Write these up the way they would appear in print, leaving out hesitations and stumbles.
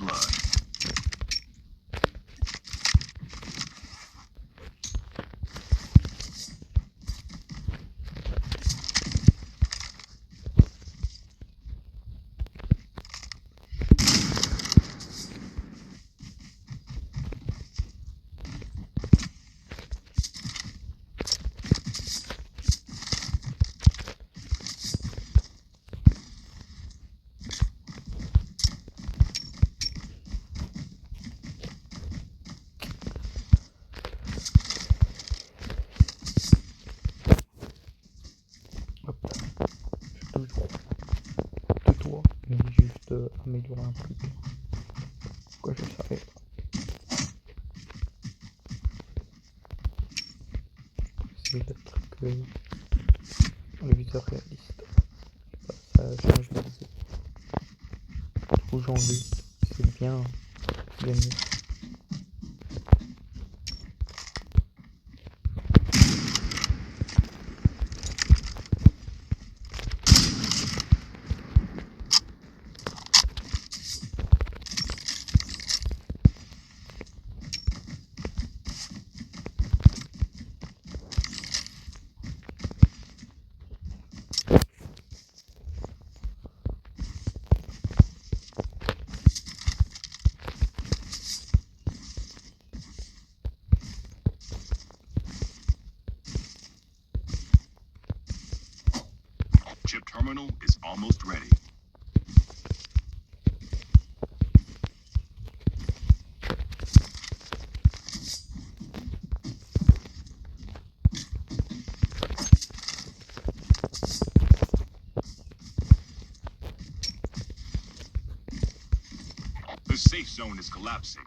blood. Améliorer un truc. Pourquoi je savais pas. C'est le truc le viseur réaliste. Ça change la vie. Du coup j'enlève. C'est bien mieux. Chip terminal is almost ready. The safe zone is collapsing.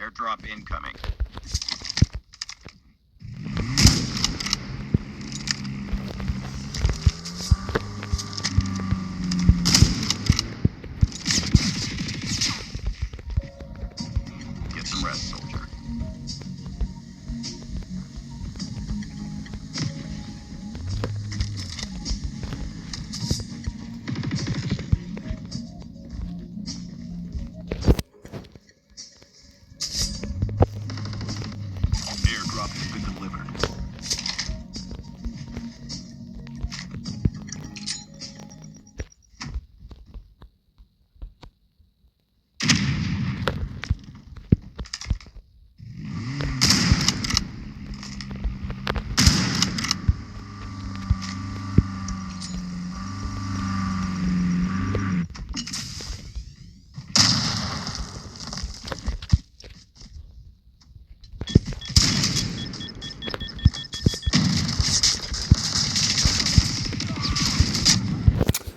Airdrop incoming. Get some rest, soldier. Airdrop has been delivered.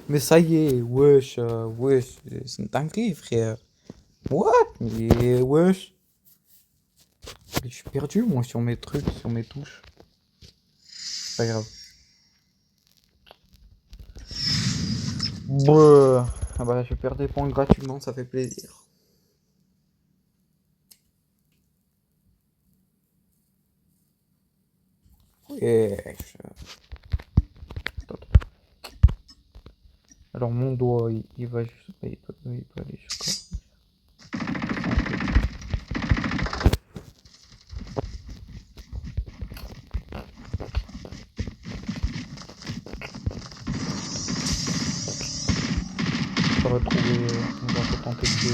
Mais ça y est, wesh, c'est une dinguerie, frère. What? Mais wesh. Je suis perdu, moi, sur mes trucs, sur mes touches. C'est pas grave. Ah bah, je perds des points gratuitement, ça fait plaisir. Wesh. Alors, mon doigt, il va juste. Il peut aller jusqu'à. On va retenter de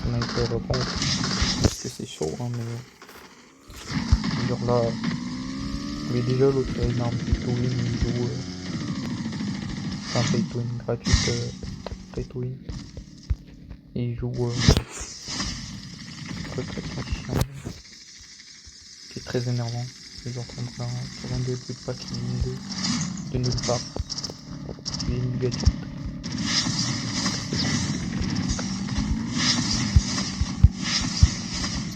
sniper bon, parce que c'est chaud, hein, mais genre là, mais déjà l'autre il a une arme pay to win, il joue, enfin pay to win gratuite, pay to win, et il joue truc là qui est chiant, qui est très énervant, c'est genre pour un des trucs pas qui viennent de nulle part, qui viennent du gadget.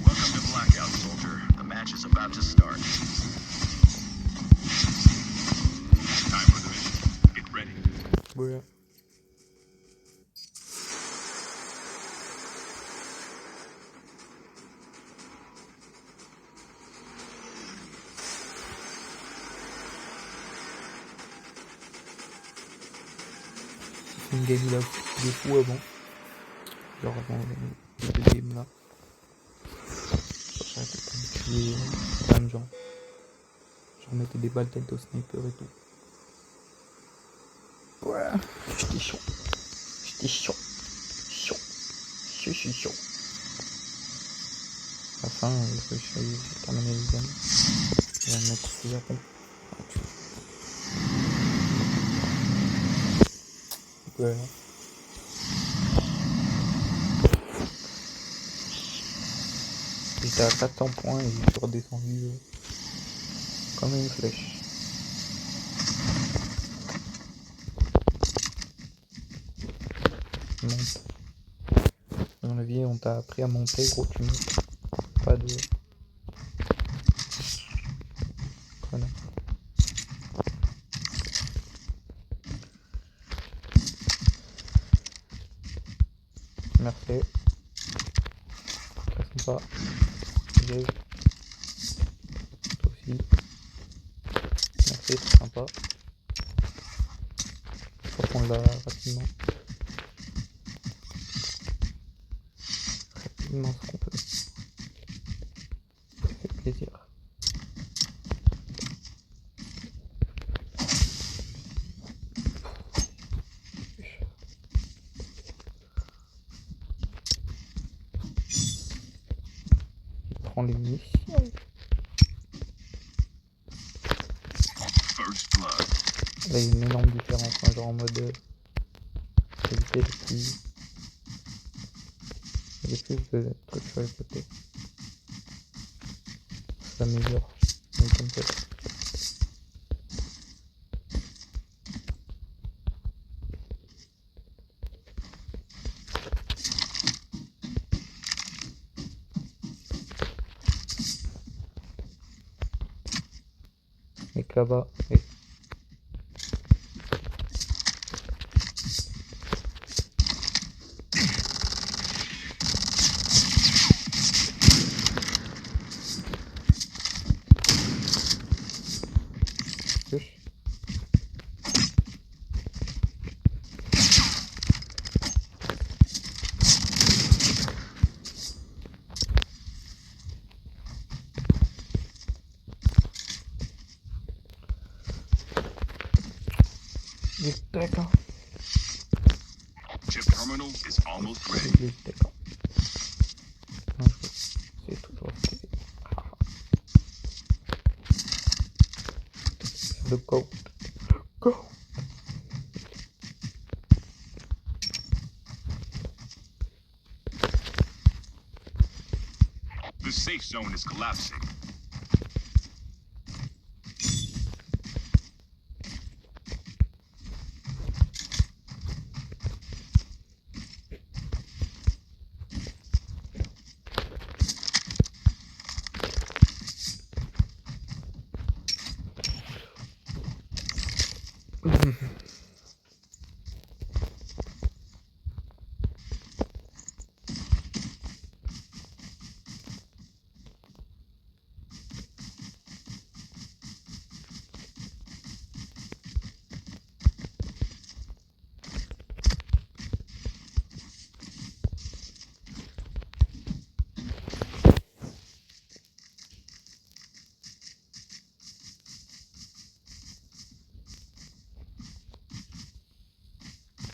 Welcome to Blackout, soldier. The match is about to start. Time for the mission. Get ready. Ouais. Une game là, des fous avant. Genre avant cette game là. J'arrêtais pas de tuer plein de gens. Je remettais des balles tête au sniper et tout. Ouais, j'étais chaud. J'étais chaud. Chaud. Je suis chaud. À la fin, j'ai terminé le game. Je vais me mettre sous Japon. Ouais. J'étais à 400 points et je suis redescendu comme une flèche. Monte. Dans la vie, on t'a appris à monter, gros, tu montes. Pas de connard. Merci. Très sympa. J'ai. Toi aussi. Merci, très sympa. Je crois qu'on l'a rapidement. Rapidement ce qu'on peut. Ça fait plaisir. Il prend les munitions. First blood. Là, il y a une énorme différence, hein, genre en mode éviter les petits. Il y a plus de trucs sur les côtés. Ça s'améliore. Donc, comme ça. Et que là-bas, et plus. Les tech, hein. Chip terminal is almost ready. Les tech, hein. Non, c'est toujours stylé. Le go. Go. The safe zone is collapsing.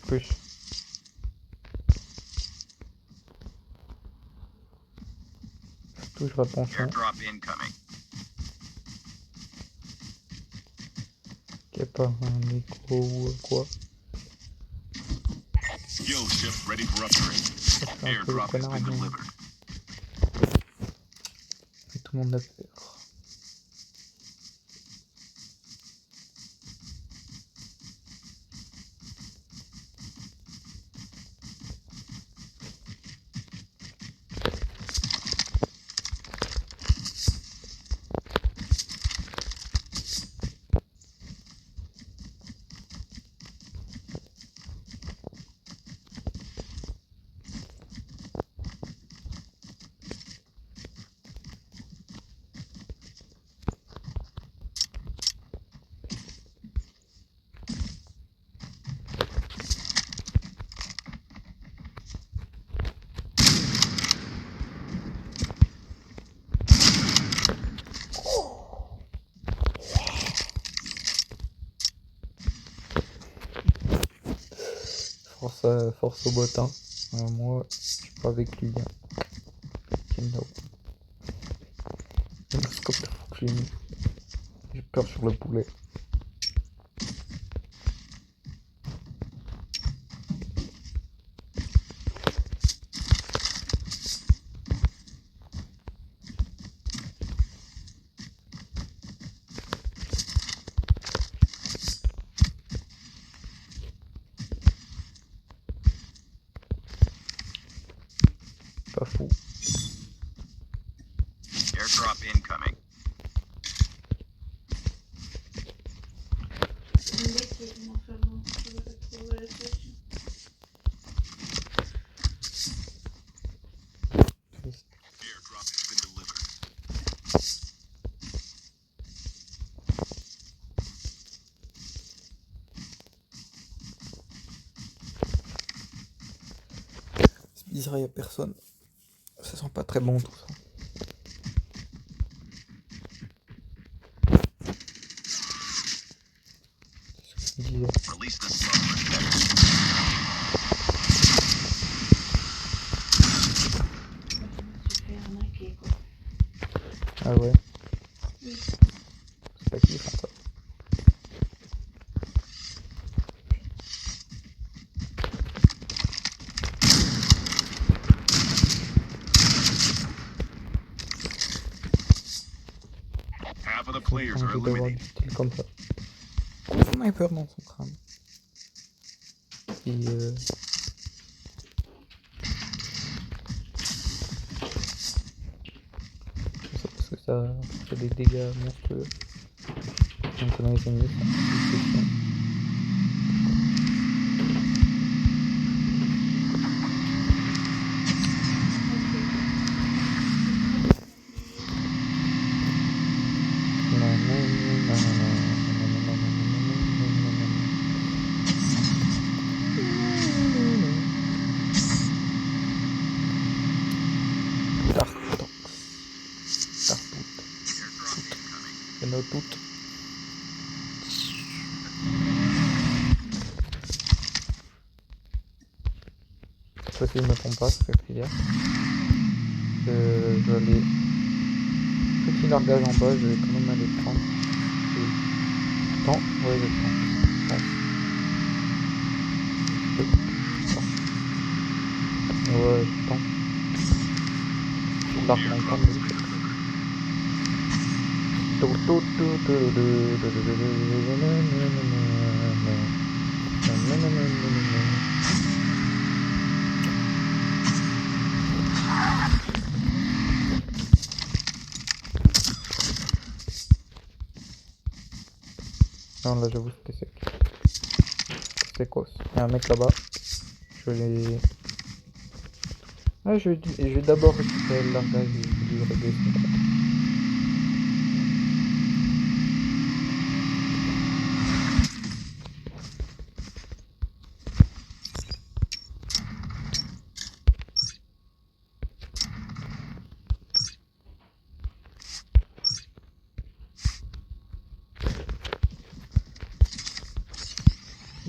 Plus. Toujours attention. Airdrop incoming. Qu'il n'y ait pas un micro ou quoi. Skill ship ready for upgrade. Ça fait un peu le Airdrop has connard, been mais delivered. tout le monde a peur. Force au bottin. Moi, je suis pas avec lui. Kendo. Le scope de fou que j'ai mis. J'ai peur sur le poulet. Pas fou. Airdrop incoming. Airdrop has been delivered. C'est bizarre, y a personne. Ça sent pas très bon tout ça. C'est ce que je disais. Release the smuggler. Ah ouais. C'est pas qui font ça. Half of the J'ai players pas are envie d'avoir du eliminated. style comme ça. Sniper dans son crâne. Et ça parce que ça fait des dégâts monstrueux. Donc dans les ennemis, c'est chiant. Il y en a toutes. Cette fois-ci, je me trompe pas, ça fait plaisir. Je vais aller. Petit largage en bas, je vais quand même aller le prendre. Attends, ouais, je le prends. Ouais, je tente. Je large mon camp, non, là j'avoue c'était sec. C'est quoi? Il y a un mec là-bas. Je vais... Ah, je vais d'abord récupérer le largage et lui régler son compte.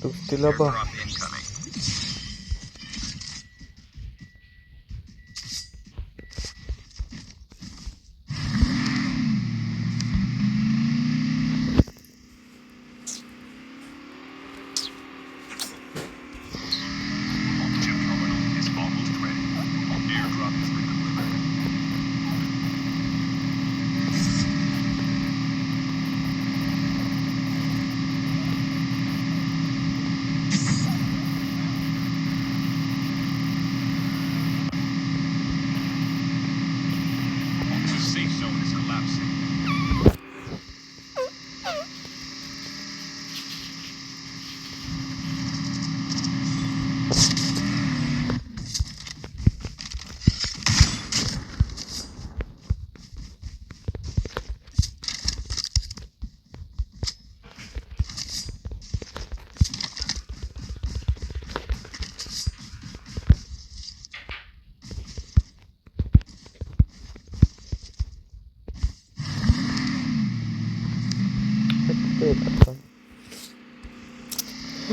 Donc c'était là-bas. Airdrop incoming.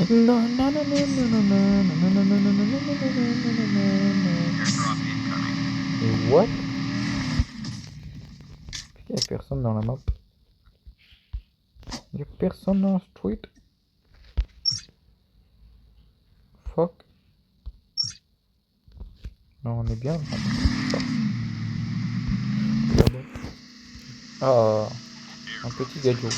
Airdrop incoming. Et what? Il y a personne dans la map. Il y a personne dans le street. Fuck. Non, on est bien. Ah, un petit gadget.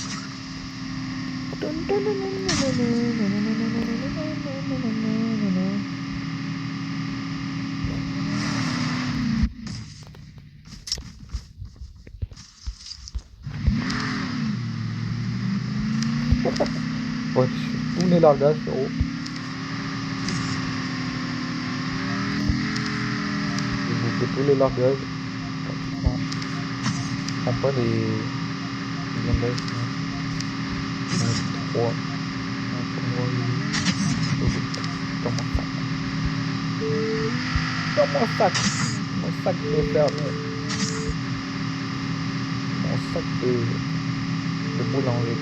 Ouais, tous les largages, frérot. J'ai bouffé tous les largages. Pratiquement. Je prends pas les blindages. J'en ai 3. Dans mon sac. Dans mon sac. Mon sac de fermier. Mon sac de boulanger.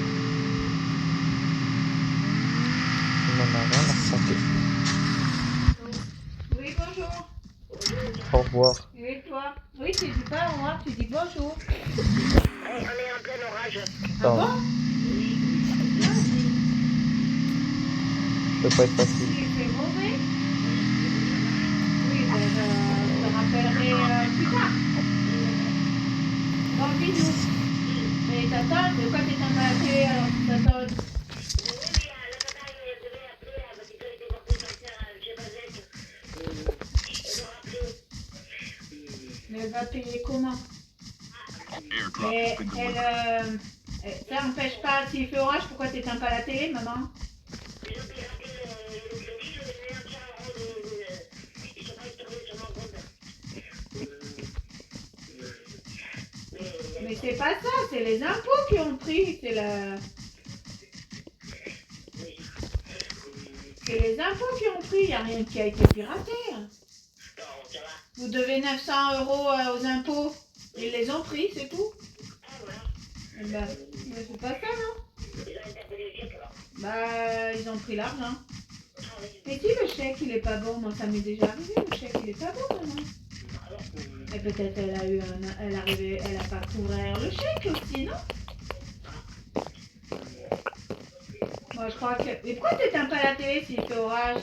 On en a rien à saquer. Oui, bonjour. Au revoir. Et toi? Oui, tu dis pas au revoir, tu dis bonjour. On est en plein orage. Ah bon? Ça peut pas être facile. Il fait mauvais? Oui, ben je te rappellerai plus tard. Bon, bisous. Et t'attends, de quoi t'es emballé alors tu t'attends? Mais elle va payer comment? Airdrop Et has been delivered. ça n'empêche pas, s'il fait orage, pourquoi t'éteins pas la télé, maman? Mais c'est pas ça, c'est les impôts qui ont pris, c'est les impôts qui ont pris, il n'y a rien qui a été piraté. Vous devez 900 € aux impôts, ils les ont pris, c'est tout. Eh ben, mais c'est pas ça, non? Bah, ils ont pris l'argent. Mais si le chèque il est pas bon, moi ça m'est déjà arrivé, le chèque il est pas bon, maman. Et peut-être elle a pas couvert le chèque aussi, non? Moi je crois que. Mais pourquoi t'éteins pas la télé s'il fait orage?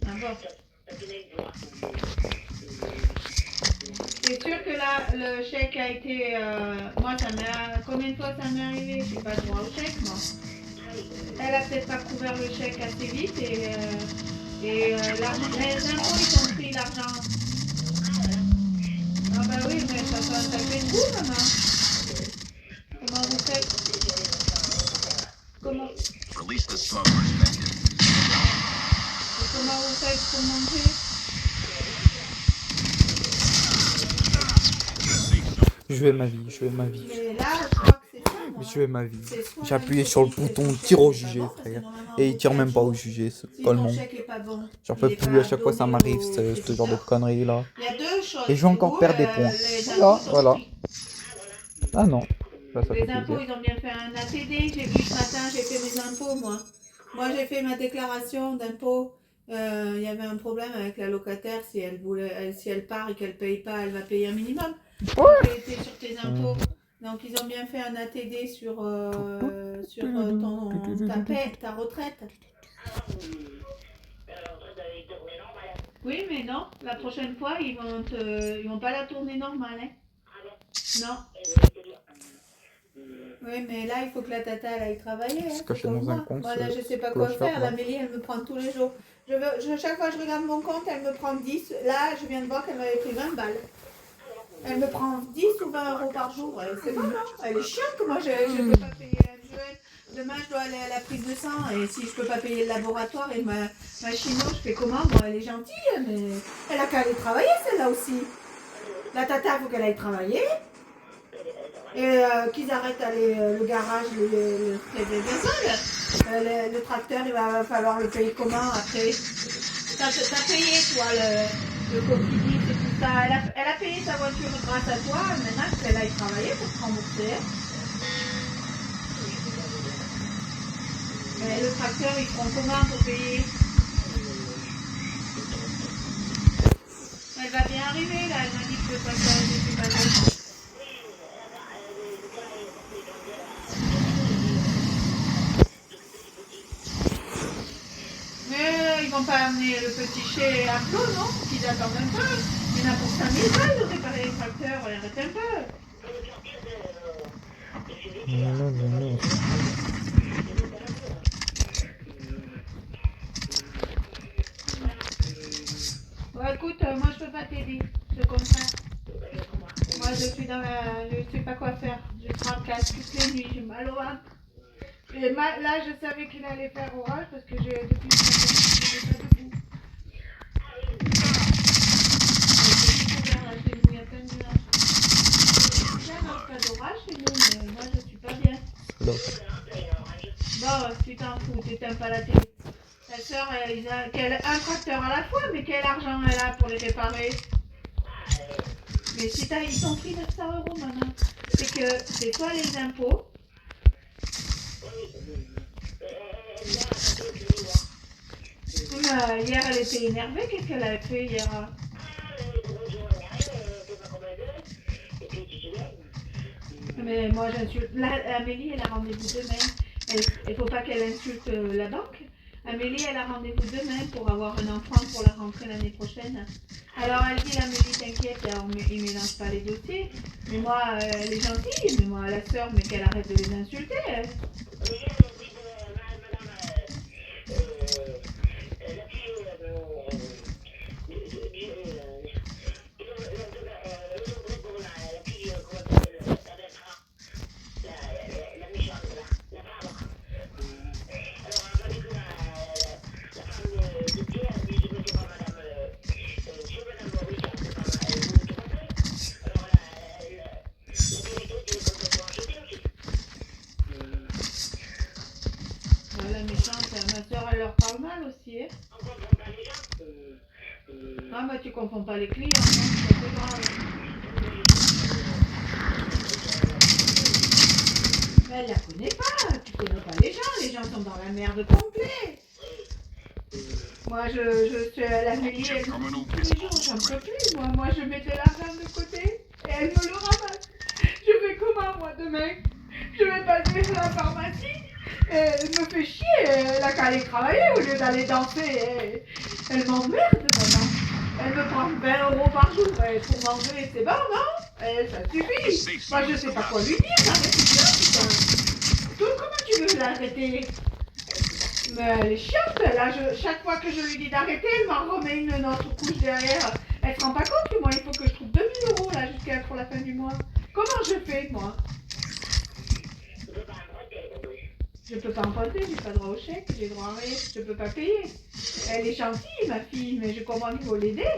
Ah bon. C'est sûr que là, le chèque a été. Moi, combien de fois ça m'est arrivé? Je n'ai pas droit au chèque, moi. Elle a peut-être pas couvert le chèque assez vite et les impôts, ils ont pris l'argent. Ah bah oui, mais ça fait de vous, maman. Comment vous faites? Comment Release the smoke perspective. vous faites pour manger? Je vais ma vie, je vais ma vie. Mais là, je crois que c'est ça, moi. Je vais ma vie. C'est soit J'ai appuyé sur le bouton tire au jugé, frère. Et il tire même pas au jugé, ce Si ton colmon. chèque est pas bon, J'en il peux est plus, pas à chaque fois ça donné m'arrive, aux ce genre de décideurs. conneries là. Il y a deux choses. Et je vais encore Vous, perdre des points. les Voilà, impôts sont voilà. pris. Ah non. Bah, ça fait Les impôts, plaisir. ils ont bien fait un ATD. J'ai vu ce matin, j'ai fait mes impôts, moi. Moi, j'ai fait ma déclaration d'impôt. Il y avait un problème avec la locataire. Si elle part et qu'elle paye pas, elle va payer un minimum. Donc, elle était sur tes impôts. Donc, ils ont bien fait un ATD sur ta retraite. Oui, mais non. La prochaine fois, ils vont pas la tourner normale, hein. Non. Oui, mais là, il faut que la tata elle aille travailler. Hein, Se cacher comme dans un moi. coin, Moi, là, ce je sais pas quoi clochard, faire. là. L'Amélie, elle me prend tous les jours. Chaque fois que je regarde mon compte, elle me prend 10. Là, je viens de voir qu'elle m'avait pris 20 balles. Elle me prend 10 ou 20 € par jour. C'est bon, non? Elle est chiante que moi, je peux pas payer. Demain, je dois aller à la prise de sang. Et si je peux pas payer le laboratoire et ma chino, je fais comment? Bon, elle est gentille, mais elle a qu'à aller travailler, celle-là aussi. La tata, il faut qu'elle aille travailler. Et qu'ils arrêtent le garage, le gazole. Le tracteur, il va falloir le payer comment après? T'as payé, toi, le Cofidis et tout ça. Elle a payé sa voiture grâce à toi. Maintenant, il faut qu'elle aille travailler pour te rembourser. Mais le tracteur, ils feront comment pour payer? Elle va bien arriver là, elle m'a dit que le tracteur était passé. Mais ils vont pas amener le petit chez Arnaud, non? Qu'ils attendent un peu. Il y en a pour 5000 balles de réparer les tracteurs, arrête un peu. Bon, écoute, moi je peux pas t'aider, je comprends. Moi je suis dans la... je sais pas quoi faire. Je tracasse toutes les nuits, j'ai mal au ventre. Et là je savais qu'il allait faire orage parce que j'ai depuis ce matin, je n'étais pas debout. Il y a plein de nuages. Là, non, pas d'orage chez nous, mais moi je suis pas bien. Bon, tu t'en fous, t'éteins pas la télé. Ta soeur, elle a un tracteur à la fois, mais quel argent elle a pour les réparer? Mais si ils t'ont pris 900 € maintenant, c'est que c'est soit les impôts. Hier, elle était énervée. Qu'est-ce qu'elle a fait hier? Mais moi, j'insulte. Amélie, elle a rendez-vous demain. Il faut pas qu'elle insulte la banque. Amélie, elle a rendez-vous demain pour avoir un enfant pour la rentrée l'année prochaine. Alors, elle dit, Amélie, t'inquiète, il mélange pas les dossiers. Mais moi, elle est gentille. Mais moi, la sœur, mais qu'elle arrête de les insulter. La méchante, ma soeur, elle leur parle mal aussi. Hein. Ah bah tu confonds pas les clients, hein, c'est pas grave. Mais elle la connaît pas, tu connais pas les gens sont dans la merde complète. Moi je suis à la Mélie, elle me dit tous les jours, j'en peux plus, moi je mets de l'argent de côté et elle me le ramasse. Je fais comment moi demain? Je vais passer à la pharmacie. Elle me fait chier, elle a qu'à aller travailler au lieu d'aller danser. Elle m'emmerde maintenant. Elle me prend 20 € par jour pour manger, c'est bon, non? Ça suffit. Moi je sais pas quoi lui dire, arrêtez bien, putain. Comment tu veux l'arrêter? Mais elle est chiante, là, chaque fois que je lui dis d'arrêter, elle m'en remet une autre couche derrière. Elle se rend pas compte que moi il faut que je trouve 2000 € là pour la fin du mois. Comment je fais moi? Je peux pas emprunter, j'ai pas droit au chèque, j'ai droit à rien, je peux pas payer. Elle est gentille, ma fille, mais je comprends qu'il faut l'aider.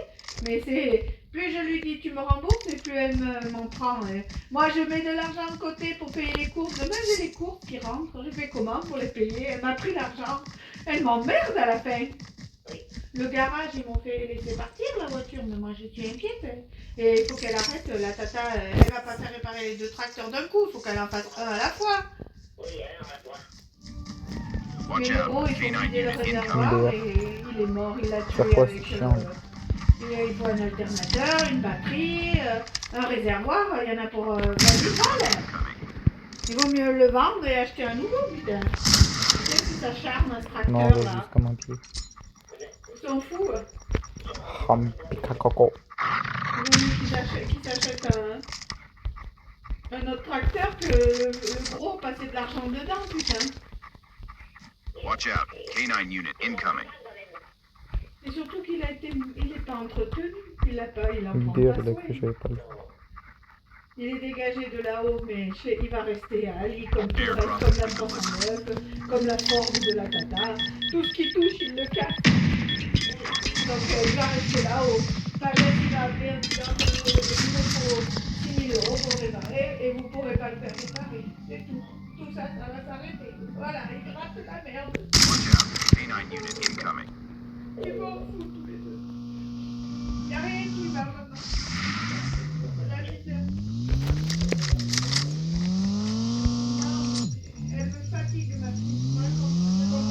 Mais c'est, plus je lui dis tu me rembourses, et plus elle m'en prend. Moi, je mets de l'argent de côté pour payer les courses. Demain, j'ai les courses qui rentrent, je fais comment pour les payer? Elle m'a pris l'argent. Elle m'emmerde à la fin. Le garage, ils m'ont fait laisser partir la voiture, mais moi, je suis inquiète. Et il faut qu'elle arrête, la tata, elle va pas faire réparer les 2 tracteurs d'un coup, il faut qu'elle en fasse un à la fois. Mais le gros, il faut vider le réservoir et il est mort, il l'a tué avec... il faut un alternateur, une batterie, un réservoir, il y en a pour 20 000 balles. Il vaut mieux le vendre et acheter un nouveau, putain. Qu'est-ce que ça charme, ce tracteur Non, là? juste comme un pied. Ils sont fous. Picacoco. Qui s'achète un autre tracteur que le gros passait de l'argent dedans, putain. Watch out. Canine unit incoming. Et surtout qu'il il est pas entretenu, il en prend Dire pas que soin. j'avais pas le Il est dégagé de là-haut, mais il va rester à Ali comme tout le reste, comme la 69, comme la Ford de la Tata. Tout ce qui touche, il le casse. Donc il va rester là-haut. Pareil, il va appeler un client, il me faut 6 000 € pour réparer et vous ne pourrez pas le faire réparer. C'est tout. Tout ça, ça va s'arrêter. Voilà, il gratte la merde. Watch out. Canine unit incoming. Ils m'en foutent tous les deux. Il n'y a rien qui va maintenant. La misère. Elle me fatigue, ma fille. Moi, je comprends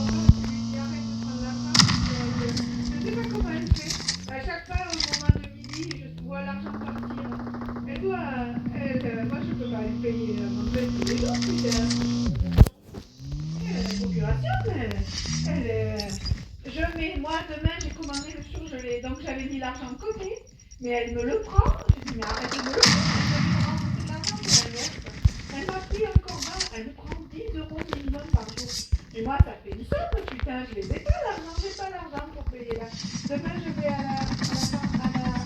donc j'avais mis l'argent de côté. Mais elle me le prend. J'ai dit, mais arrêtez de me le prendre. Elle m'a rembourser de l'argent pour la verse. Elle m'a pris encore 20. Elle me prend 10 euros minimum par jour. Et moi, ça fait une somme, putain. Je les ai pas l'argent. J'ai pas l'argent pour payer là. Demain, je vais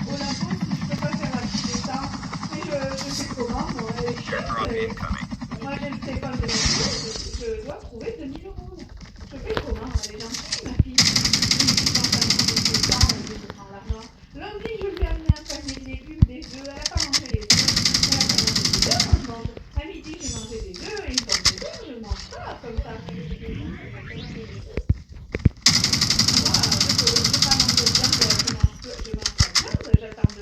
au labo si je peux pas faire la petite descente. Mais je fais comment, moi? Elle est chiante. Airdrop incoming. Moi, j'ai le téléphone de ma fille. Je dois trouver 2000 euros là. Je fais comment? Elle est gentille, ma fille. Lundi, je lui ai amené un panier de légumes, des œufs. Elle n'a pas mangé les œufs. Elle n'a pas mangé des œufs. Moi, je mange. À midi, j'ai mangé des œufs et une pomme de terre. Je ne mange pas comme ça. Moi, je ne peux pas manger de viande. Je mange pas de viande. J'attends de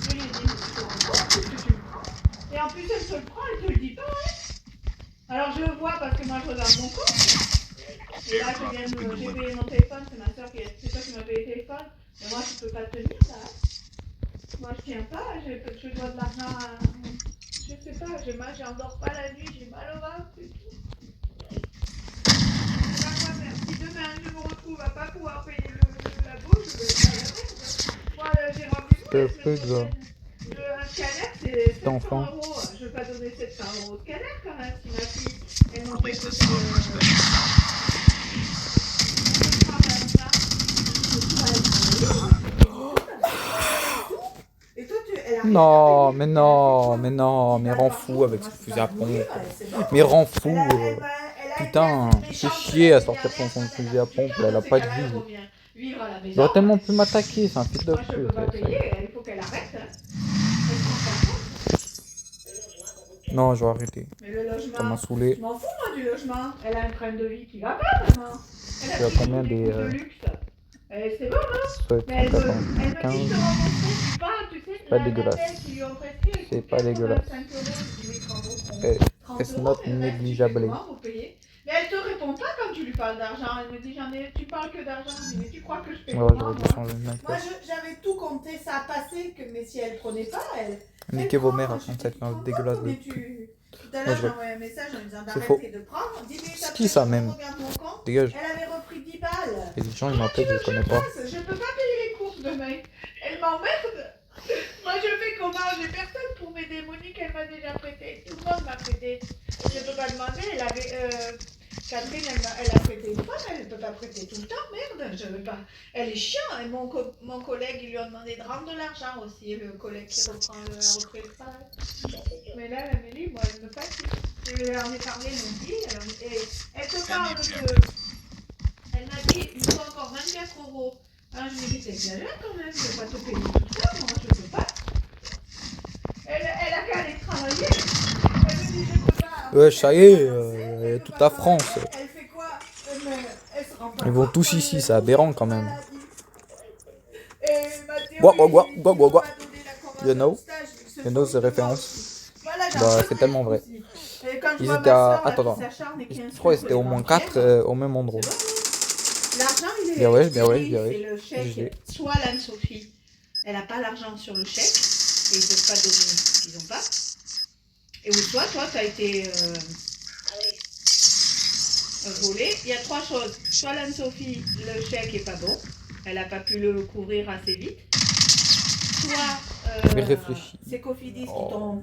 je lui ai dit, mais tu te rends compte ce que tu me prends? Et en plus, elle te le prend, elle te le dit pas. Hein. Alors, je le vois parce que moi, je regarde mon compte. Et là, j'ai payé mon téléphone, c'est ma soeur c'est toi qui m'as payé le téléphone. Mais moi, je peux pas tenir là. Moi, je tiens pas, je dois de l'argent à... Je sais pas, j'endors pas la nuit, j'ai mal au ventre, c'est tout. Je sais pas quoi faire. Si demain, je me retrouve à pas pouvoir payer la bourse, je vais être à la merde. Moi, j'ai rendez-vous la semaine prochaine. Un scanner, c'est 700 euros. Je vais pas donner 700 euros de scanner quand même, si ma fille, elle m'en Release the smoke for special. Non, mais non, mais non, mais rend fou avec ce fusil à pompe. Mais rend fou. Putain, c'est chier à sortir son fusil à pompe, là, elle a pas de vie. Il aurait tellement pu m'attaquer, c'est un fils de pute. Il faut qu'elle arrête. Non, je vais arrêter. Mais le logement, Ça m'a saoulé. je m'en fous moi du logement. Elle a un train de vie qui va pas maintenant. Elle a pris combien des des, coups de luxe. C'est bon, hein? Mais elle me dit, 15. je te rembourserai, tu parles, tu sais, Pas la dégueulasse. telle qui lui ont prescrit, C'est pas dégueulasse. 85 euros, je dis, mais 30 It's euros, not mais le reste, négligeable. tu fais comment, vous payez? Mais elle te répond pas quand tu lui parles d'argent. Elle me dit, tu parles que d'argent. Je dis, mais tu crois que je fais Ouais, comment, j'aurais dû moi? changer de mec. Moi, j'avais tout compté, ça a passé, mais si elle prenait pas, elle... Niquez vos mères à je dis, 37 tu te rends dégueulasse compte, de mais pute. Tout à Moi, l'heure, je j'ai vais- envoyé un message en disant C'est faux. d'arrêter de prendre. 10 minutes C'est après, qui ça, je même? regarde mon compte. Dégage. Elle avait repris 10 balles. Et les gens, ils Comment tu m'appellent, je veux les que connais pas. fasse? Je peux pas payer les courses demain. Elle m'emmerde. Moi, je fais comment? J'ai personne pour m'aider. Monique, elle m'a déjà prêté. Tout le monde m'a prêté. Je peux pas demander. Elle avait... Catherine, elle a prêté une fois, mais elle ne peut pas prêter tout le temps. Merde, je veux pas. Elle est chiant. Et mon collègue, il lui a demandé de rendre de l'argent aussi. Le collègue qui reprend a repris le travail. Mais là, la Mélie, moi, elle me fatigue. Je lui en ai parlé lundi. Et elle te parle de... Elle m'a dit, il me faut encore 24 euros. Alors, je me dis, t'exagères quand même. Je ne vais pas te payer tout ça. Moi, je ne peux pas. Elle a qu'à aller travailler. Elle me dit, je peux pas. Ouais, ça y est, toute la France. Elle fait quoi? Elle se rend pas Ils vont compte, tous moi, ici, elle c'est aberrant quand même. Et Mathéo, Gua, il gua, gua, m'a gua, gua, gua. donné la convention You know? de stage, ce You know faux the référence. Voilà, j'ai Bah, un peu c'est de tellement trucs vrai. aussi. Et quand je Ils vois étaient ma à... sœur, là, Attends, qui s'acharne et qui je inscrit crois qu'ils sur étaient les au moins banquières, 4 au même endroit. c'est bon. L'argent, il est Bien ouais, bien ouais, écrit, bien ouais. c'est le chèque. GG. Soit l'Anne-Sophie, elle n'a pas l'argent sur le chèque et ils ne peuvent pas donner ce qu'ils n'ont pas. Et ou soit toi, tu as été volé. Il y a 3 choses. Soit l'Anne-Sophie, le chèque n'est pas bon, elle n'a pas pu le couvrir assez vite. Soit Mais réfléchis. c'est Cofidis qui t'ont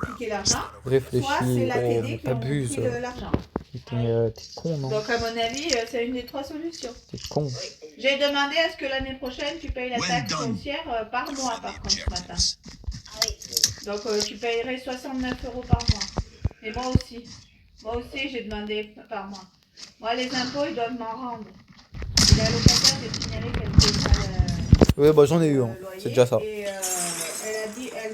piqué l'argent. Soit Réfléchis, c'est la oh, TD qui ont t'abuses. pris l'argent. T'es con, non? Donc à mon avis, c'est une des 3 solutions. T'es con. J'ai demandé à ce que l'année prochaine, tu payes la When taxe done, foncière par mois, par contre, ce matin. objectives. Donc tu payerais 69 euros par mois. Et moi aussi. Moi aussi, j'ai demandé par mois. Moi, les impôts, ils doivent m'en rendre. Et la locataire, j'ai signalé qu'elle ne paye pas Ouais, bah j'en ai eu, le hein. loyer. C'est déjà ça. Et elle a dit, je lui ai dit,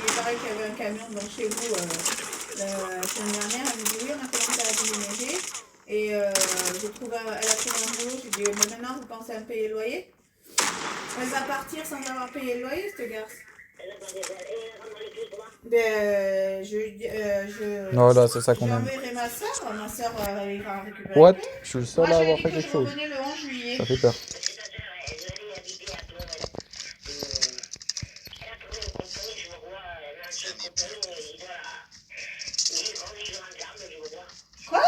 il paraît qu'il y avait un camion donc chez vous la semaine dernière. Elle me dit, oui, on a commencé à déménager. Et elle a trouvé un boulot. Je lui ai dit, mais maintenant, vous pensez à me payer le loyer? Elle va partir sans avoir payé le loyer, cette garce. Non, là, c'est ça qu'on aime. J'enverrai ma soeur ira récupérer. What? Je suis le seul Moi, à je lui ai avoir dit fait que quelque je chose. revenais le 11 juillet. Ça fait peur. Quoi?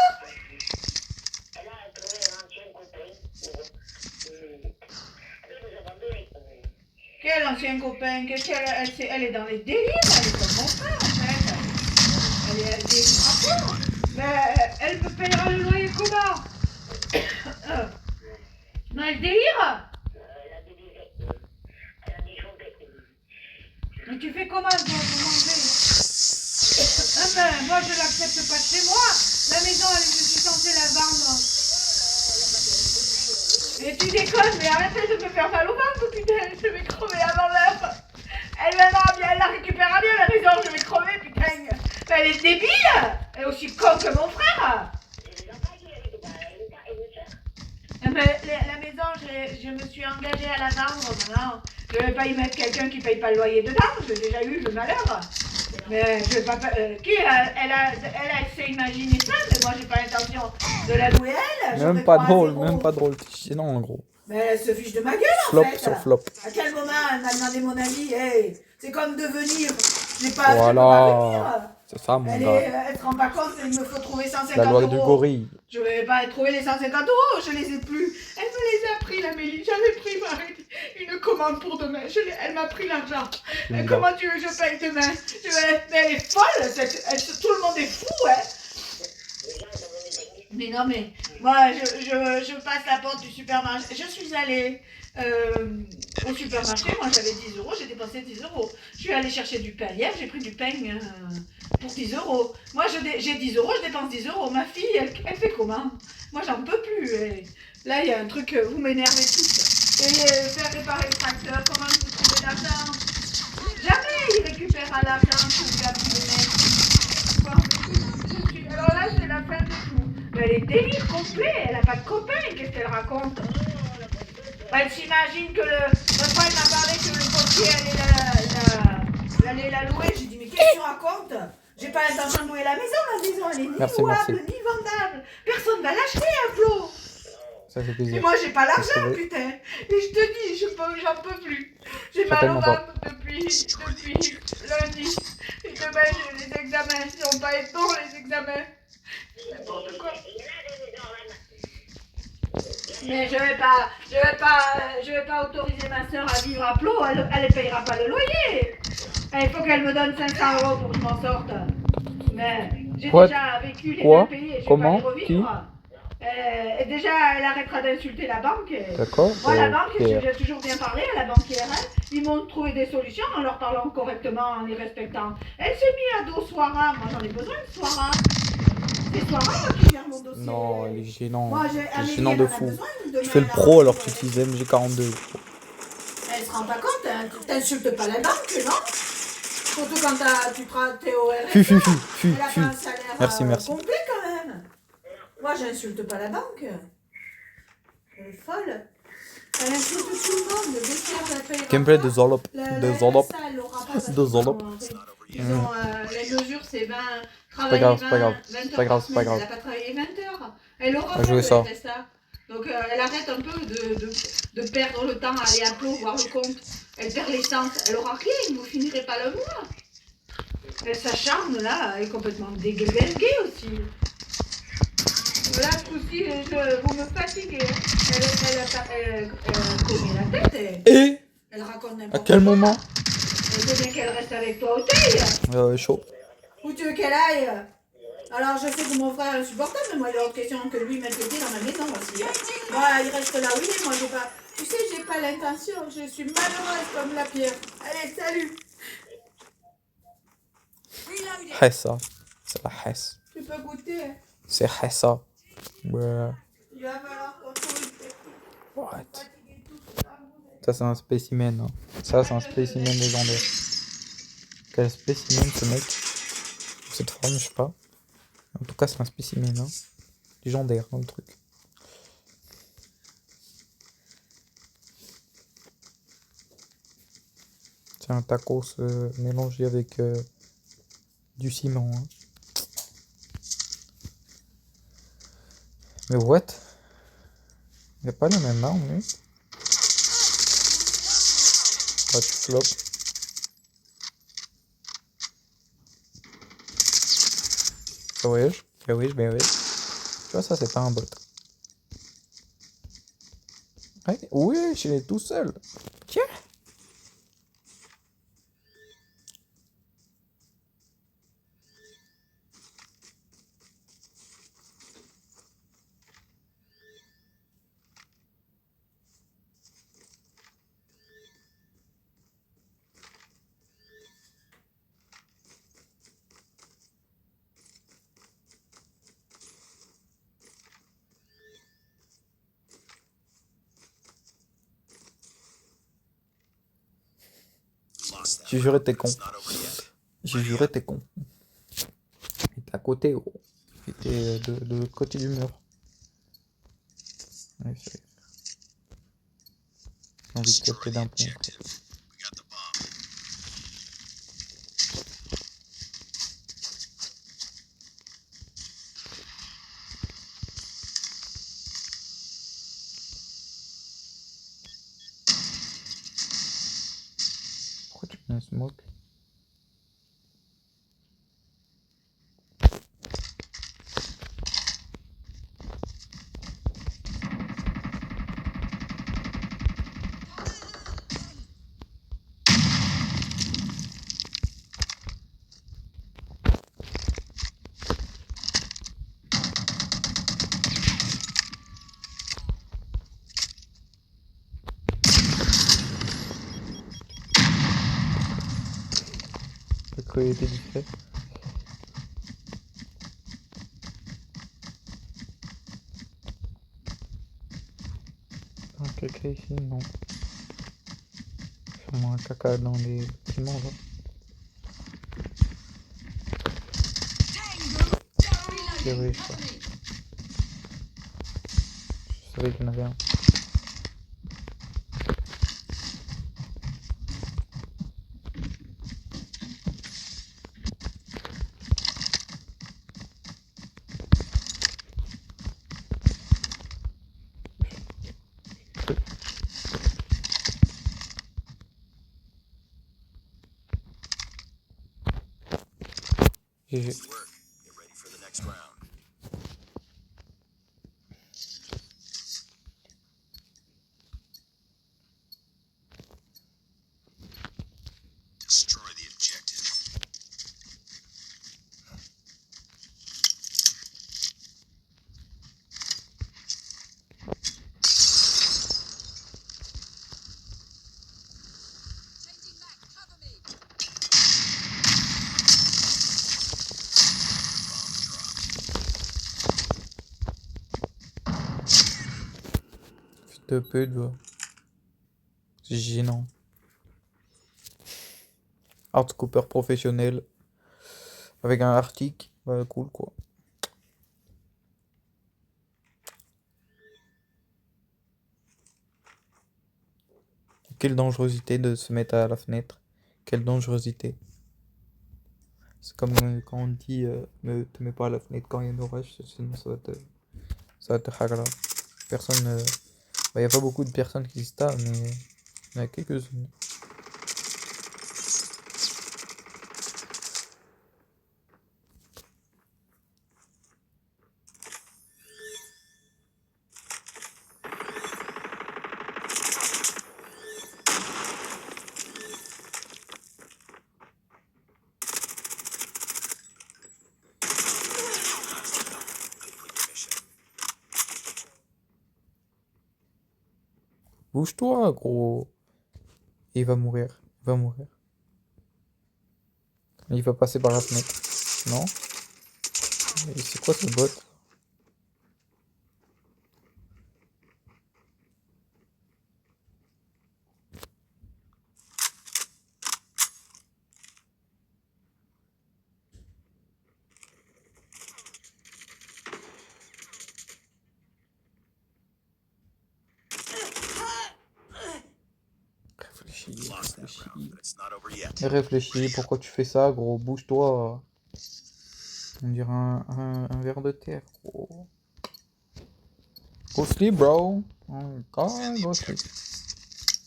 Quel ancien copain? Qu'est-ce qu'elle elle est dans les délires, elle est comme mon frère en fait. Elle délire à fond. Mais elle me payera le loyer comment? Mais elle délire. Mais tu fais comment toi pour manger? Ah ben, moi je l'accepte pas chez moi. La maison, je suis censée la vendre. Mais tu déconnes, mais arrêtez de me faire mal au ventre, putain, je vais crever avant l'heure. Elle viendra bien, elle la récupérera bien la maison, je vais crever, putain. Mais elle est débile. Elle est aussi con que mon frère. Mais la maison, je me suis engagée à la vendre maintenant. Je ne vais pas y mettre quelqu'un qui ne paye pas le loyer dedans, j'ai déjà eu le malheur. Mais je vais pas. Elle s'est imaginé ça, mais moi j'ai pas l'intention de la louer elle. Même pas drôle, même pas drôle. Sinon, en gros. Mais elle se fiche de ma gueule en Flop fait. sur flop. À quel moment elle m'a demandé mon avis? Hey, c'est comme devenir. Je peux pas Voilà. C'est ça, mon elle, gars. elle se rend pas compte qu'il me faut trouver 150 La loi euros. du gorille. Je vais pas trouver les 150 euros, je les ai plus. Elle me les a pris, la Mélie. J'avais pris une commande pour demain. Elle m'a pris l'argent. Comment tu veux que je paye demain? Mais elle est folle, tout le monde est fou, hein. Mais non, mais moi, je passe la porte du supermarché. Je suis allée au supermarché, moi j'avais 10 euros, j'ai dépensé 10 euros. Je suis allée chercher du pain hier, j'ai pris du pain pour 10 euros. Moi j'ai 10 euros, je dépense 10 euros. Ma fille, elle fait comment? Moi j'en peux plus. Là il y a un truc, vous m'énervez tous. Et faire réparer le tracteur, comment vous trouvez l'argent? Jamais il récupérera l'argent que lui a pris le mec. Alors là c'est la fin de tout. Mais elle est délire complet, elle n'a pas de copain, qu'est-ce qu'elle raconte? Elle s'imagine que l'autre fois elle m'a parlé que le pompier allait la louer. J'ai dit mais qu'est-ce que tu racontes? J'ai pas l'intention de louer la maison elle est ni louable, ni vendable. Personne va l'acheter à Flo. Ça fait plaisir. Et moi j'ai pas l'argent putain. Et je te dis, j'en peux plus. J'ai mal au ventre depuis lundi. Et demain j'ai les examens. Ils vont pas être bons les examens. N'importe quoi. Mais je vais pas autoriser ma soeur à vivre à Plot, elle ne payera pas le loyer. Il faut qu'elle me donne 500 euros pour que je m'en sorte. Mais j'ai déjà vécu les impayés, je vais pas y revivre. Et déjà, elle arrêtera d'insulter la banque. D'accord. Moi, la banque, j'ai toujours bien parlé à la banquière. Ils m'ont trouvé des solutions en leur parlant correctement, en les respectant. Elle s'est mise à dos Soira. Moi, j'en ai besoin de Soira. C'est Soira, moi, qui gère mon dossier. Non, il est gênant. Moi, il est gênant de fou. Tu fais le pro alors que tu utilises MG42. Elle se rend pas compte, hein. Tu t'insultes pas la banque, non? Surtout quand t'es au RSA. Elle a pas un salaire merci. complet quand même. Moi, j'insulte pas la banque. Elle est folle. Elle insulte tout le monde. Gameplay de Zolop. De Zolop. Ils ont les mesures, c'est 20. C'est pas grave, c'est pas grave. C'est pas grave. Elle n'a pas travaillé 20 heures. Elle aura joué ça. Donc elle arrête un peu de perdre le temps à aller à Pau voir le compte. Elle perd l'essence. Elle aura rien. Vous finirez pas le mois. Elle s'acharne là. Elle est complètement déglinguée aussi. Là, ce coup-ci, vous me fatiguez. Elle connaît la tête. Et elle raconte n'importe quoi. À quel moment? Elle veut bien qu'elle reste avec toi au taille. Chaud. Où tu veux qu'elle aille? Alors, je sais que mon frère est insupportable, mais moi, il a autre question que lui mettre le pied dans ma maison aussi. Hein. Moi, il reste là où il est. Moi, j'ai pas. Tu sais, j'ai pas l'intention. Je suis malheureuse comme la pierre. Allez, salut. Hessa. C'est la Hesse. Tu peux goûter. Hein. C'est Hessa. Ouais. Il va falloir qu'on trouve une. What? Ça, c'est un spécimen. Hein. Ça, c'est un spécimen légendaire. Quel spécimen, ce mec? Cette forme, je sais pas. En tout cas, c'est un spécimen. Hein. Légendaire, hein, le truc. C'est un tacos mélangé avec du ciment. Hein. Mais what? Il n'y a pas la même arme, lui. Ah, tu flops. Ben oui. Tu vois, ça, c'est pas un bot. Ouais, ouais, je l'ai tout seul. Tiens. Lost that J'ai juré round, t'es but con. it's not over yet. J'ai juré t'es con. Il était à côté, gros. Il était de l'autre côté du mur. Ouais, j'ai envie de Destroy capter the d'un pont. objective. We got the bomb. Pourquoi tu mets un smoke? J'ai cru qu'il était discret. Un caca ici, non. Sûrement un caca dans les bâtiments, là. C'est vrai, ça. Je savais qu'il y en avait un. GG. Nice work. Get ready for the next round. Destroy the objective. Fils de pute, va. C'est gênant. Hardcooper professionnel. Avec un Arctic. Ouais, cool, quoi. Quelle dangerosité de se mettre à la fenêtre. Quelle dangerosité. C'est comme quand on dit ne te mets pas à la fenêtre quand il y a un orage, sinon ça va te hagra. Personne. Bah, y a pas beaucoup de personnes qui disent ça, mais il y en a quelques-unes. Complete the mission. Bouge-toi, gros. Et il va mourir. Il va mourir. Il va passer par la fenêtre. Non? Et c'est quoi ce bot? Réfléchis, Lost that round, réfléchis. but it's not over yet. Réfléchis, pourquoi tu fais ça, gros? Bouge-toi. On dirait un ver de terre, gros. Go sleep, bro. Oh, God, Defend the go sleep. objective.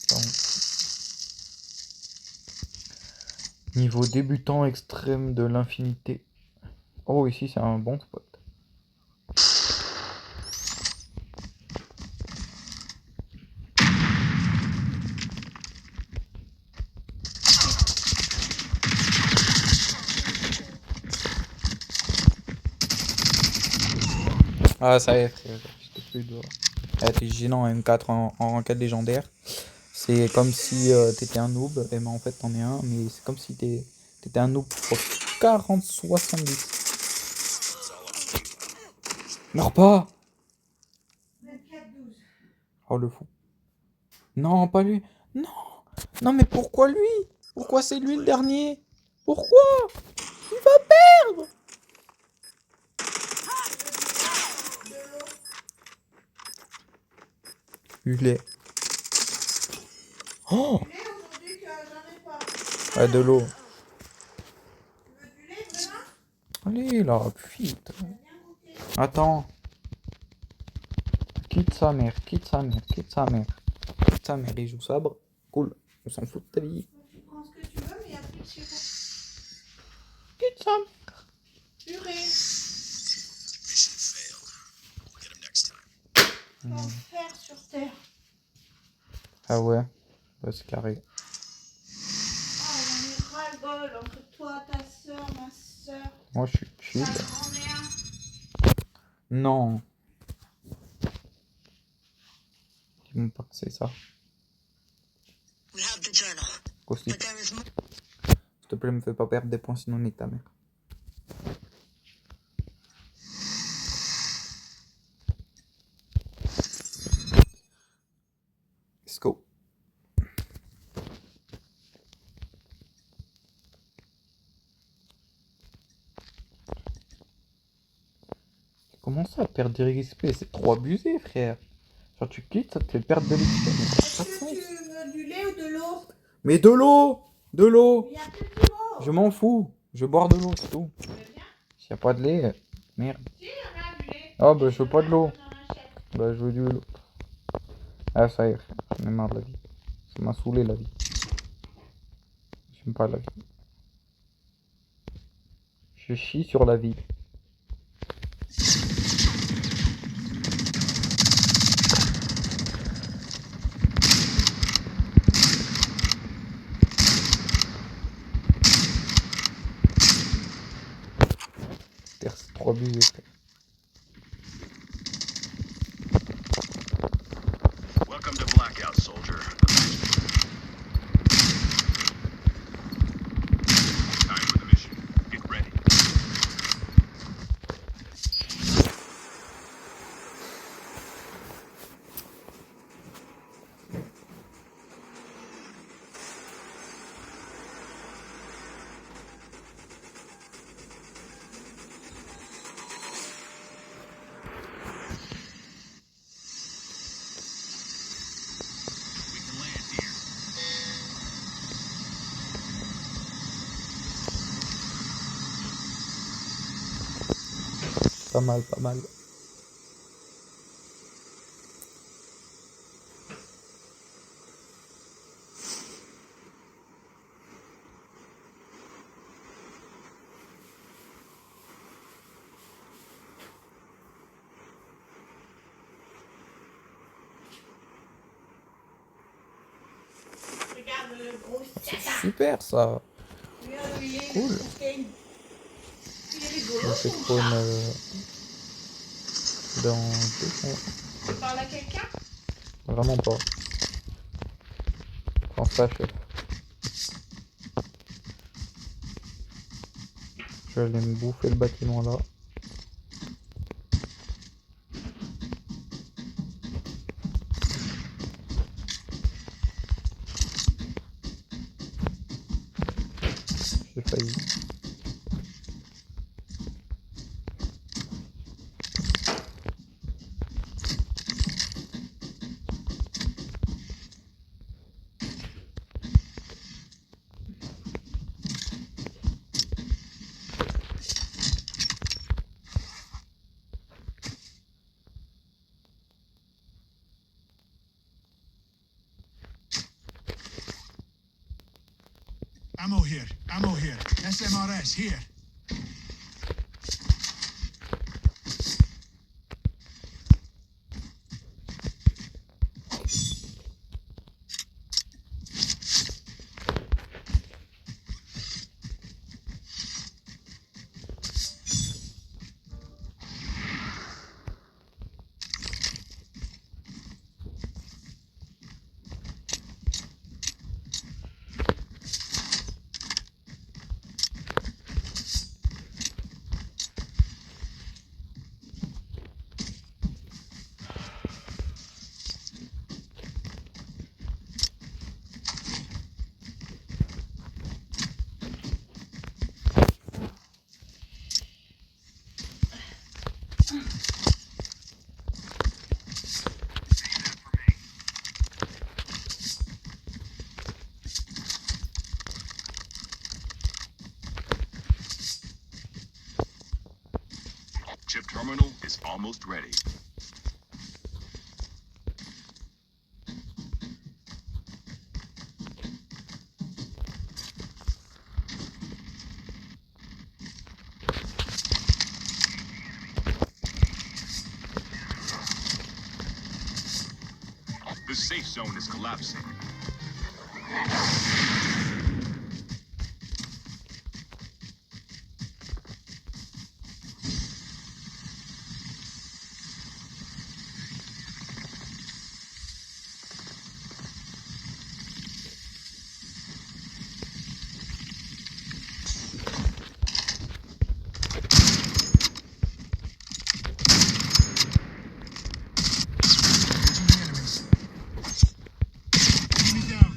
Donc, niveau débutant extrême de l'infinité. Oh, ici, c'est un bon spot. Ah, ça y est, frère. J'étais plus de... Eh, t'es gênant, M4 en ranked légendaire. C'est comme si t'étais un noob. Et ben en fait, t'en es un. Mais c'est comme si t'étais un noob pour 40-70. Meurs pas! 24-12. Oh, le fou. Non, pas lui. Non! Non, mais pourquoi lui? Pourquoi c'est lui le dernier? Pourquoi? Il va perdre! Hulet. Oh! Du lait aujourd'hui que j'en ai pas. Ouais, de l'eau. Tu veux du lait vraiment? Allez, là, vite. Bien goûté. Attends. Quitte sa mère, quitte sa mère, quitte sa mère. Quitte sa mère, il joue sabre. Cool. On s'en fout de ta vie. Tu prends ce que tu veux, mais il y a plus de chez moi. Quitte sa mère. Purée. Mission failed. We'll get him next time. L'enfer sur terre. Ah ouais. Bah, c'est carré. Oh, j'en ai ras-le-bol entre toi, ta soeur, ma soeur, Moi, je suis chill. ta grand-mère. Non. Dis-moi pas que c'est ça. We have the journal, Caustique. but there is more. S'il te plaît, me fais pas perdre des points, sinon nique ta mère. Let's go. Comment ça, perdre du XP? C'est trop abusé, frère. Genre, tu quittes, ça te fait perdre de l'XP. Mais ça n'a Est-ce pas de que sens. tu veux du lait ou de l'eau? Mais de l'eau! De l'eau! Il y a plus de l'eau. Je m'en fous. Je vais boire de l'eau, c'est tout. Tu veux bien? S'il n'y a pas de lait, merde. Si, il y en a du lait. Ah, bah, je veux pas de l'eau. J'en achète. Bah, je veux du l'eau. Ah, ça y est, frère. J'en ai marre de la vie. Ça m'a saoulé, la vie. J'aime pas la vie. Je chie sur la vie. Frère, c'est trop abusé, frère. Welcome to Blackout, soldier. Time for the mission. Get ready. We can land here. Pas mal, pas mal. Regarde le gros C'est tata. super, ça. Regarde, il est Cool. cool. Il est rigolo. Je fais ton spawn chat. dans 2 secondes. Tu parles à quelqu'un? Vraiment pas. Pense pas, chef. Je vais aller me bouffer le bâtiment là. J'ai failli. Ammo here. Ammo here. SMRS here. terminal is almost ready. The safe zone is collapsing. Engaging the enemies. Enemy down.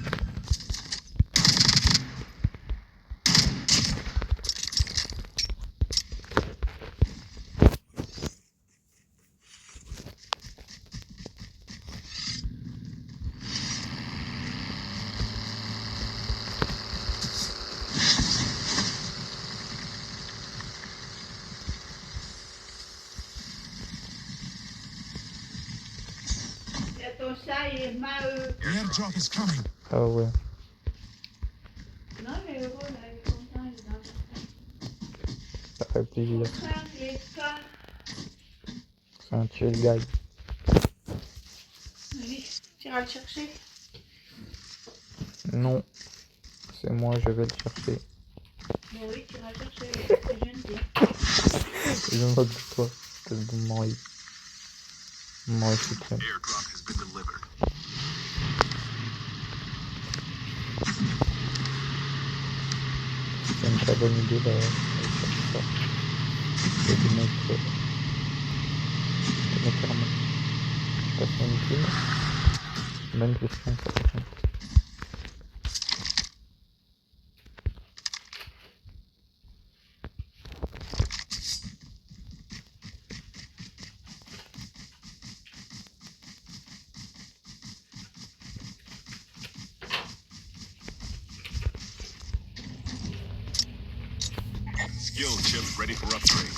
Et ton chat, il est maheux. The airdrop is coming. Ah ouais. Non, il est heureux, là, il est content, il est dans le Ça fait plaisir. contraire, il est pas. C'est un chill guy. Oui, tu iras le chercher. Non. C'est moi, je vais le chercher. Bon, oui, tu iras le chercher, c'est gentil. Je me moque de toi. Espèce de mari. Mari suprême. Airdrop has been delivered. C'est une très bonne idée d'aller chercher ça. C'est des mecs. Des mecs armés. Passer une team. Bonne question, ça par contre. Skill chips ready for upgrade.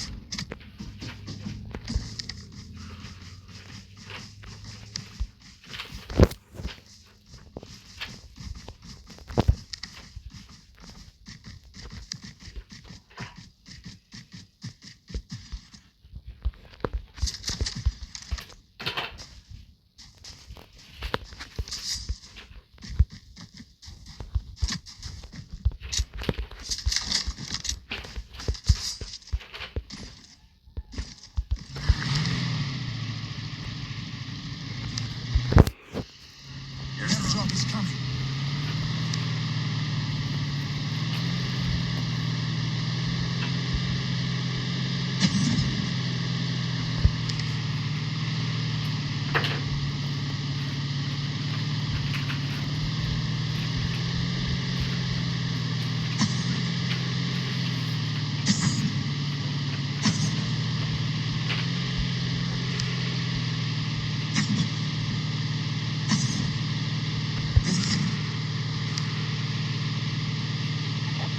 The airdrop is coming.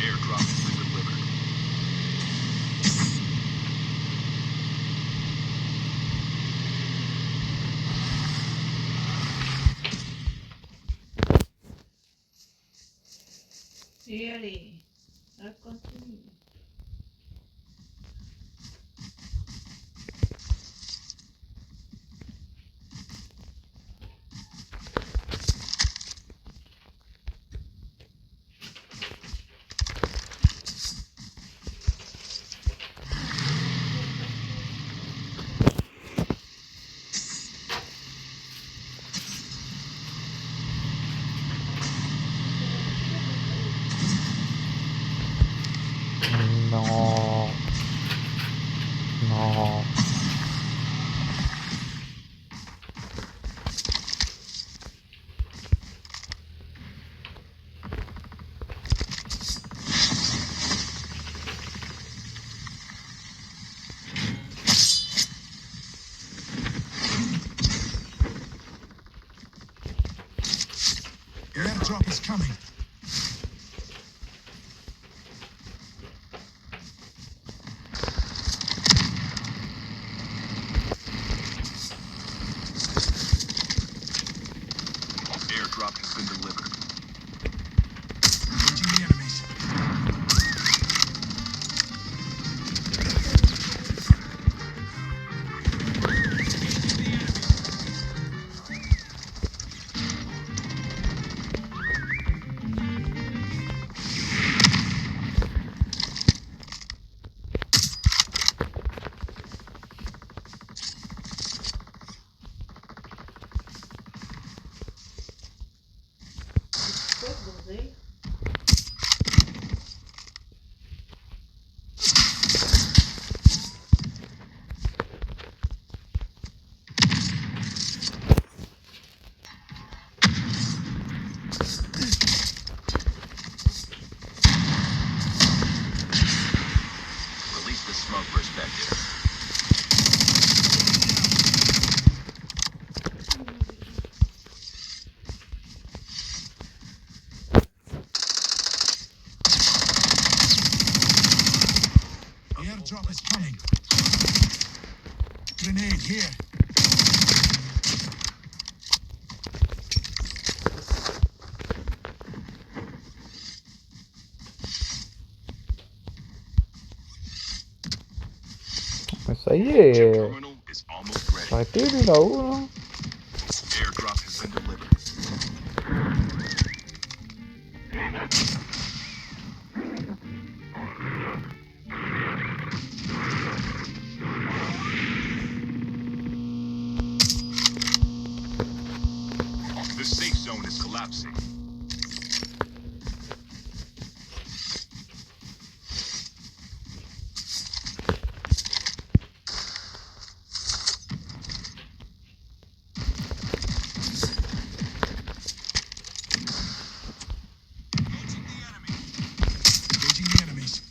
Airdrop has been delivered. Et allez, on continue. Non. Non. The airdrop is coming. Airdrop has been delivered. Engaging the enemies. Quoi ce bordel? Release the smoke perspective. The airdrop is coming. Grenade here. Mais ça y Chip est. terminal is almost ready. Arrêtez lui là-haut là. Airdrop has been delivered. The safe zone is collapsing. Engaging the enemies.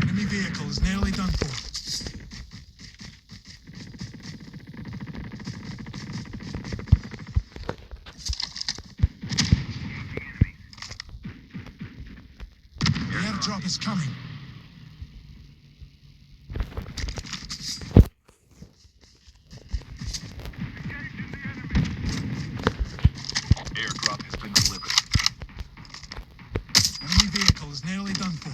Enemy vehicle is nearly done for. The airdrop is coming. Airdrop has been delivered. Enemy vehicle is nearly done for.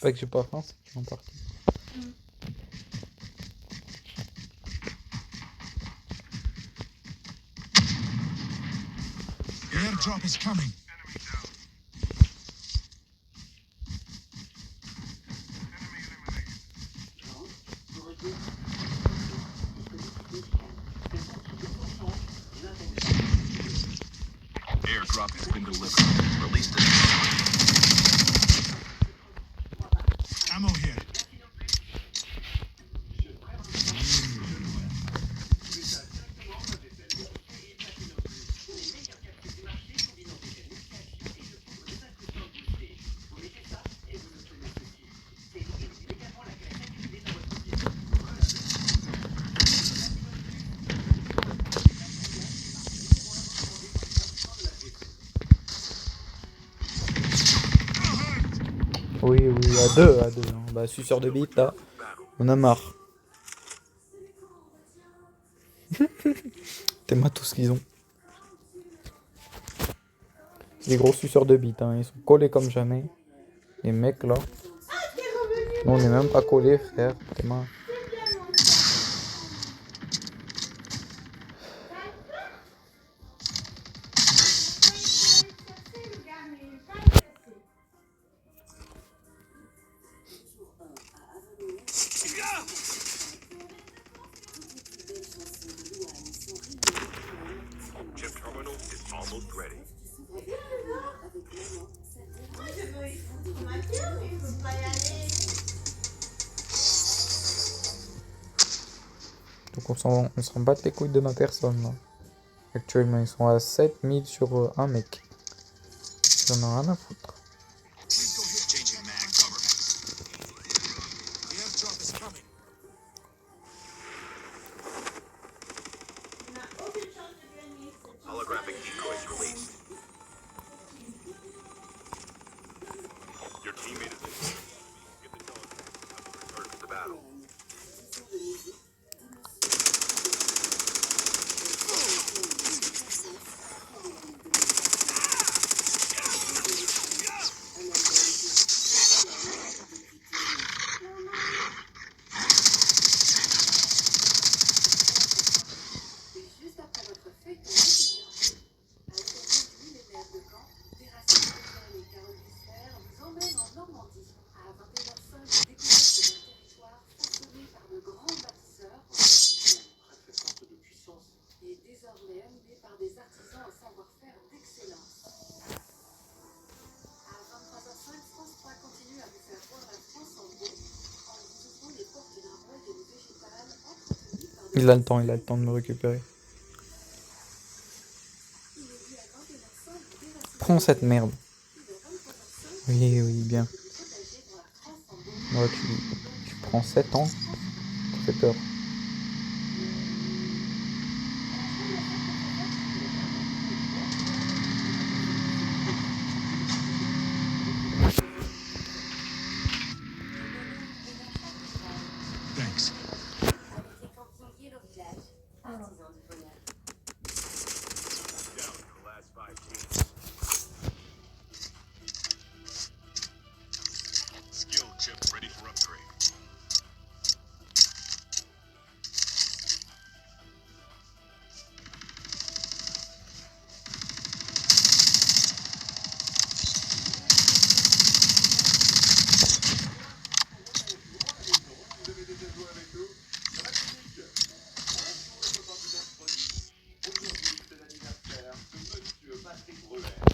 C'est pas que j'ai pas faim, c'est qu'ils sont partis. The airdrop is coming. Airdrop has been delivered. Release the smoke. Ammo here. Oui, oui, à deux. Hein. Bah, suceur de bite là, on a marre. T'aimes tout ce qu'ils ont. C'est des gros suceurs de bite, hein. Ils sont collés comme jamais. Les mecs là. Nous, on est même pas collés, frère. Tes mains. Chip terminal is almost ready. Donc on s'en bat les couilles de ma personne là. Actuellement, ils sont à 7000 sur un mec. J'en ai rien à foutre. Changing mag cover. The airdrop is coming. Holographic decoys released. Your teammate is in. Get the dog. Return to the battle. Juste après votre feuilleton quotidien, à l'occasion du millénaire de Caen, Terrasson et Carole Bussler vous emmènent en Normandie. À 21h05, découverte d'un territoire façonné par de grands bâtisseurs très forte de puissance et désormais animé par des artisans au savoir-faire d'excellence. À 23h05, France 3 continue à vous faire voir la France en beau en vous ouvrant les portes d'un royaume végétal entretenu par des Il a le temps de me récupérer. Prends cette merde. Oui, oui, bien. Ouais, tu prends 7 ans. Tu fais peur. Thanks. Down to the last 5 teams. Skill chip ready for upgrade.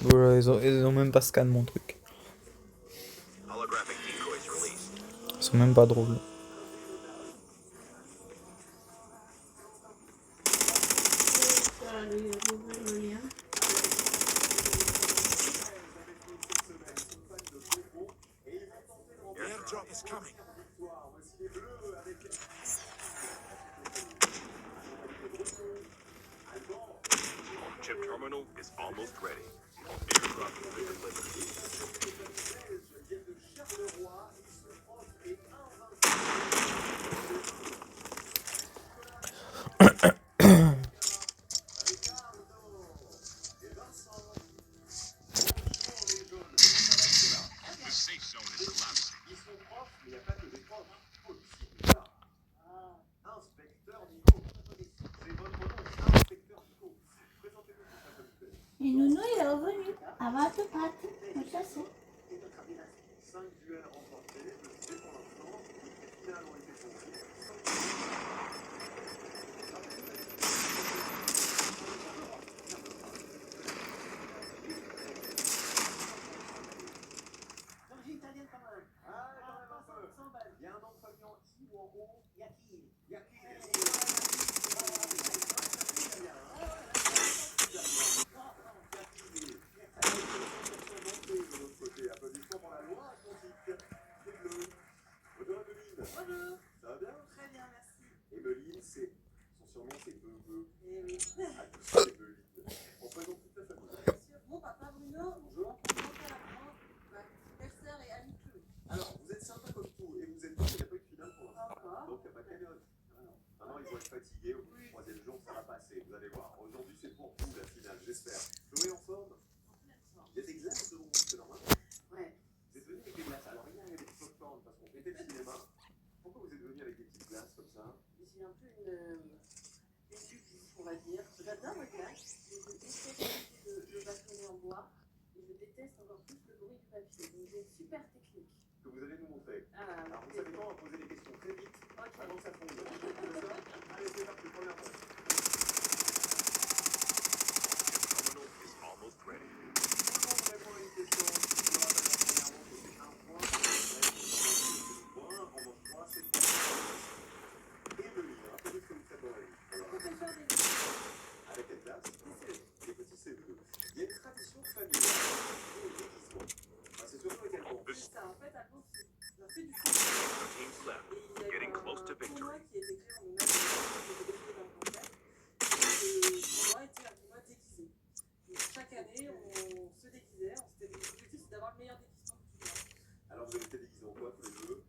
Voilà, ils ont même pas scan mon truc. Holographic decoys released. Ils sont même pas drôles. Airdrop is coming. Chip terminal is almost ready. Airdrop has been delivered. The safe zone is collapsing. Et Nounou, il est revenu. À 20 pattes. On chasse. j'ai un peu une lubie, on va dire. J'adore le glace, mais je déteste le bâtonnet en bois. Et je déteste encore plus le bruit du papier. Donc j'ai une super technique. Que vous allez nous montrer. Ah, Alors vous savez quoi, on va poser des questions très vite ok. avant que ça fonde. C'est ça? Allez, c'est parti, première fois. Terminal is almost ready. Tout le monde répond à une question. Je vous rappelle premièrement que c'est un point. On mange 3, c'est 3. Et le livre, un peu de ce que vous faites dans la vie. Professeur des livres. Avec quelle classe? Les petits CE2. Il y a une tradition familiale au déguisement. C'est surtout avec Alban. C'est ça, en fait, Alban, ça fait du Two foot. teams left. Et il y a eu Getting un close to victory. tournoi qui a été créé en hommage au défilé d'un concert. Et le tournoi était un tournoi déguisé. Donc chaque année, on se déguisait. L'objectif, c'est d'avoir le meilleur déguisement du tournoi. Alors vous avez été déguisé en quoi tous les deux?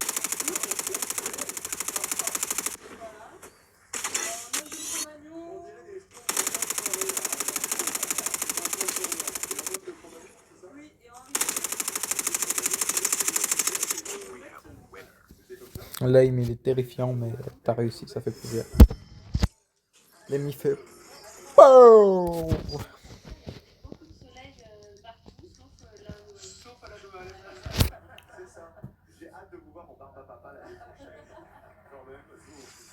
Voilà. Un homme de Cro-Magnon. On dirait des sports de soirée là. C'est un peu de Cro-Magnon, c'est ça? Oui, et Henri. We have a winner. C'était comme ça? Là, il est terrifiant, mais t'as réussi, ça fait plaisir. Les mi-feux. Wow. Beaucoup de soleil partout, Sauf à la Noël. C'est ça. J'ai hâte de vous voir en barbe à papa l'année prochaine. Quand même, vous aussi.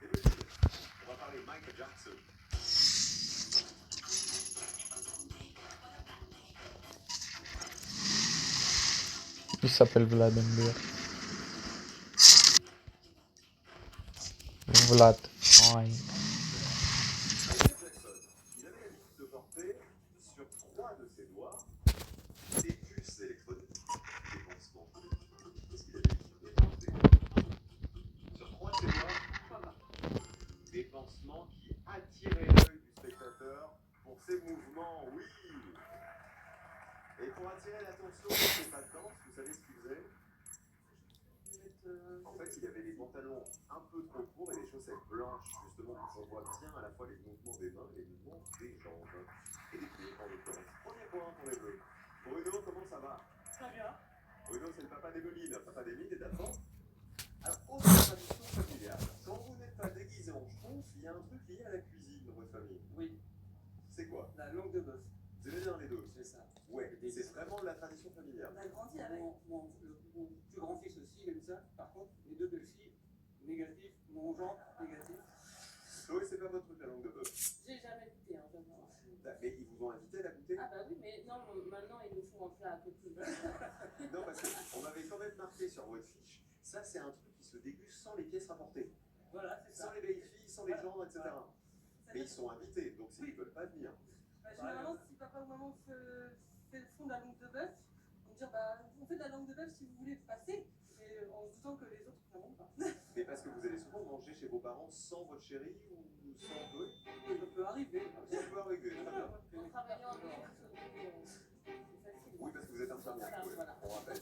Et le film, on va parler Michael Jackson. Il s'appelle Vladimir. Vlad. Ouais. Michael Jackson, il avait l'habitude de porter sur 3 de ses doigts des puces électroniques, des pansements. Qu'est-ce qu'il avait l'habitude de porter? Sur 3 de ses doigts, des pansements qui attiraient l'œil du spectateur pour ses mouvements, oui. Et pour attirer l'attention de ses pas de danse, vous savez ce qu'il faisait? En fait, il avait les pantalons un peu trop courts et les chaussettes blanches, justement pour qu'on voit bien à la fois les mouvements des mains et les mouvements des jambes. Et des pieds, en l'occurrence. Premier point pour les bleus. Bruno, comment ça va? Très bien. Bruno, c'est le papa d'Emeline. Papa d'Emeline est absent. Alors, autre tradition familiale. Quand vous n'êtes pas déguisé en schtroumpf, il y a un truc lié à la cuisine dans votre famille. Oui, C'est quoi? la langue de bœuf, Vous aimez bien les deux? c'est ça. Ouais, c'est vraiment la tradition familiale. On a grandi avec. Mon plus grand-fils aussi aime ça. Par contre, les deux belles-filles, négatif. Mon genre, négatif. Chloé, c'est pas votre truc, la langue de bœuf. J'ai jamais goûté, hein, vraiment. Mais ils vous ont invité à la goûter? Ah bah oui, mais non, maintenant ils nous font un plat à côté. Non, parce qu'on avait quand même marqué sur votre fiche, ça c'est un truc qui se déguste sans les pièces rapportées. Voilà, c'est Sans ça. les belles filles, sans les gens, etc. Voilà. Mais ils sont invités, donc s'ils ne veulent pas venir. Bah, généralement, si papa ou maman fait le fond de la langue de bœuf, on dit bah, on fait de la langue de bœuf si vous voulez passer, mais en se doutant que les autres n'en pas. Mais parce que vous allez souvent manger chez vos parents sans votre chérie ou sans Chloé? Ça peut arriver. Ça peut arriver, très bien. En travaillant avec eux, c'est facile. Oui, parce que vous êtes infirmière, Chloé. Voilà. On rappelle.